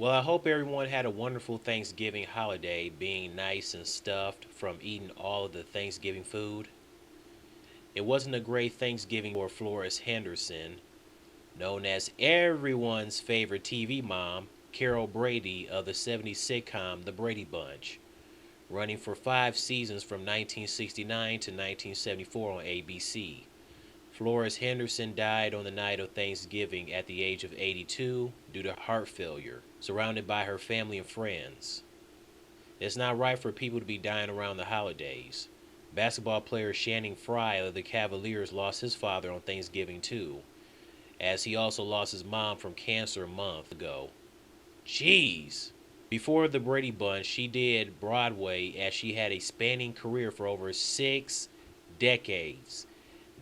Well, I hope everyone had a wonderful Thanksgiving holiday, being nice and stuffed from eating all of the Thanksgiving food. It wasn't a great Thanksgiving for Florence Henderson, known as everyone's favorite TV mom, Carol Brady of the '70s sitcom The Brady Bunch, running for 5 seasons from 1969 to 1974 on ABC. Florence Henderson died on the night of Thanksgiving at the age of 82 due to heart failure, surrounded by her family and friends. It's not right for people to be dying around the holidays. Basketball player Channing Frye of the Cavaliers lost his father on Thanksgiving too, as he also lost his mom from cancer a month ago. Jeez! Before the Brady Bunch, she did Broadway as she had a spanning career for over 6 decades.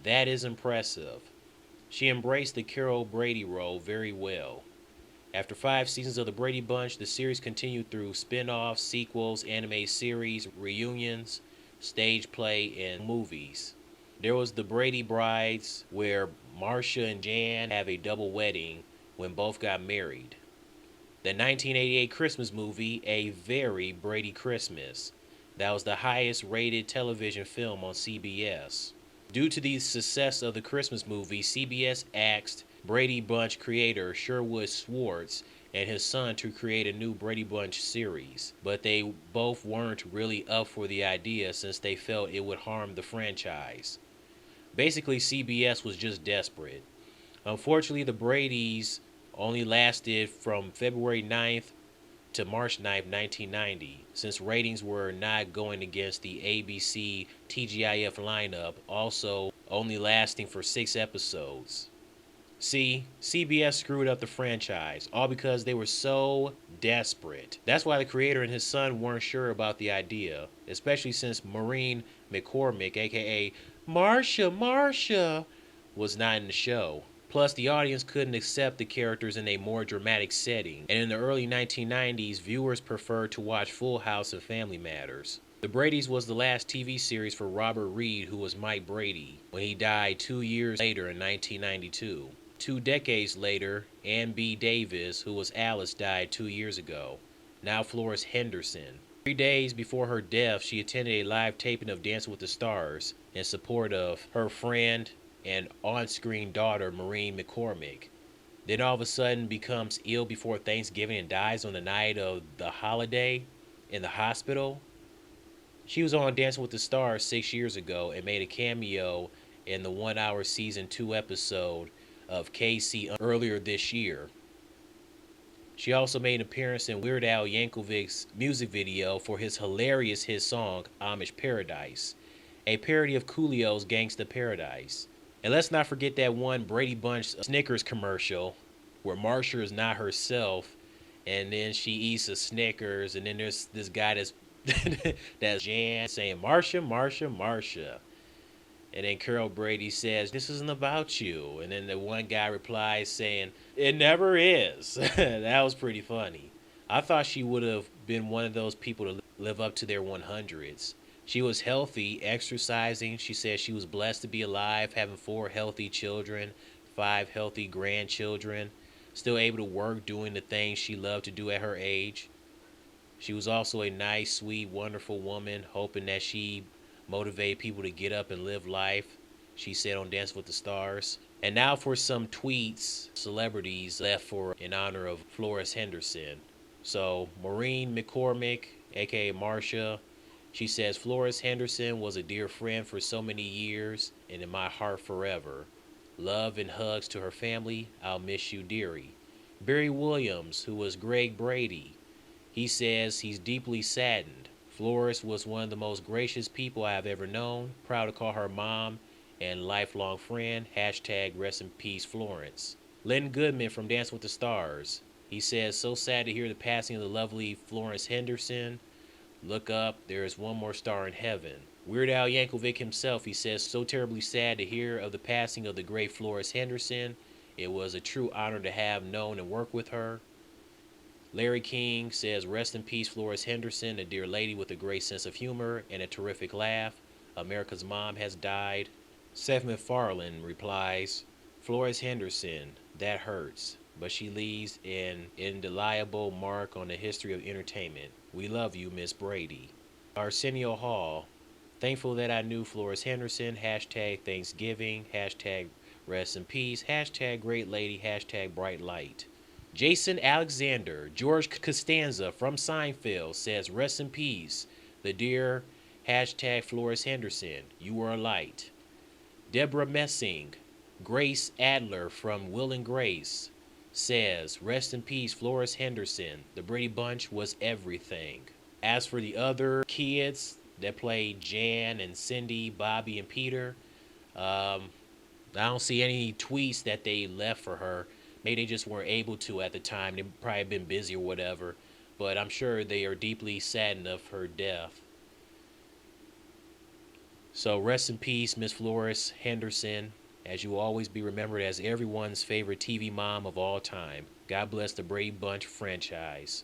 That is impressive. She embraced the Carol Brady role very well. After 5 seasons of The Brady Bunch, the series continued through spin offs, sequels, anime series, reunions, stage play, and movies. There was The Brady Brides, where Marcia and Jan have a double wedding when both got married. The 1988 Christmas movie, A Very Brady Christmas. That was the highest rated television film on CBS. Due to the success of the Christmas movie, CBS asked Brady Bunch creator Sherwood Schwartz and his son to create a new Brady Bunch series, but they both weren't really up for the idea since they felt it would harm the franchise. Basically, CBS was just desperate. Unfortunately, the Bradys only lasted from February 9th to March 9th, 1990, since ratings were not going against the ABC TGIF lineup, also only lasting for 6 episodes. See, CBS screwed up the franchise, all because they were so desperate. That's why the creator and his son weren't sure about the idea, especially since Maureen McCormick, aka Marsha, was not in the show. Plus, the audience couldn't accept the characters in a more dramatic setting, and in the early 1990s, viewers preferred to watch Full House and Family Matters. The Brady's was the last TV series for Robert Reed, who was Mike Brady, when he died 2 years later in 1992. 2 decades later, Ann B. Davis, who was Alice, died 2 years ago. Now Florence Henderson. 3 days before her death, she attended a live taping of Dancing with the Stars in support of her friend and on-screen daughter, Maureen McCormick. Then all of a sudden becomes ill before Thanksgiving and dies on the night of the holiday in the hospital. She was on Dancing with the Stars 6 years ago and made a cameo in the 1 hour season 2 episode of Casey earlier this year. She also made an appearance in Weird Al Yankovic's music video for his hilarious hit song Amish Paradise, a parody of Coolio's Gangsta Paradise. And let's not forget that one Brady Bunch Snickers commercial where Marsha is not herself and then she eats a Snickers and then there's this guy that's Jan saying Marsha. And then Carol Brady says, "This isn't about you." And then the one guy replies saying, "It never is." That was pretty funny. I thought she would have been one of those people to live up to their 100s. She was healthy, exercising. She said she was blessed to be alive, having 4 healthy children, 5 healthy grandchildren, still able to work doing the things she loved to do at her age. She was also a nice, sweet, wonderful woman, hoping that she motivated people to get up and live life, she said on Dance with the Stars. And now for some tweets celebrities left for in honor of Florence Henderson. So Maureen McCormick, aka Marcia, she says Florence Henderson was a dear friend for so many years and in my heart forever. Love and hugs to her family. I'll miss you dearie. Barry Williams, who was Greg Brady, he says he's deeply saddened. Florence was one of the most gracious people I have ever known. Proud to call her mom and lifelong friend. Hashtag rest in peace Florence. Len Goodman from Dance with the Stars. He says, so sad to hear the passing of the lovely Florence Henderson. Look up, there is one more star in heaven. Weird Al Yankovic himself, he says, so terribly sad to hear of the passing of the great Florence Henderson. It was a true honor to have known and work with her. Larry King says, rest in peace Florence Henderson, a dear lady with a great sense of humor and a terrific laugh. America's mom has died. Seth MacFarlane replies, Florence Henderson, that hurts. but she leaves an indelible mark on the history of entertainment. We love you, Miss Brady. Arsenio Hall. Thankful that I knew Florence Henderson. Hashtag Thanksgiving. Hashtag rest in peace. Hashtag great lady. Hashtag bright light. Jason Alexander. George Costanza from Seinfeld says rest in peace. The dear hashtag Florence Henderson. You were a light. Deborah Messing. Grace Adler from Will and Grace says rest in peace Florence Henderson. The Brady Bunch was everything. As for the other kids that played Jan and Cindy, Bobby and Peter, I don't see any tweets that they left for her. Maybe they just weren't able to at the time. They probably been busy or whatever. But I'm sure they are deeply saddened of her death. So rest in peace, Miss Florence Henderson, as you will always be remembered as everyone's favorite TV mom of all time. God bless the Brady Bunch franchise.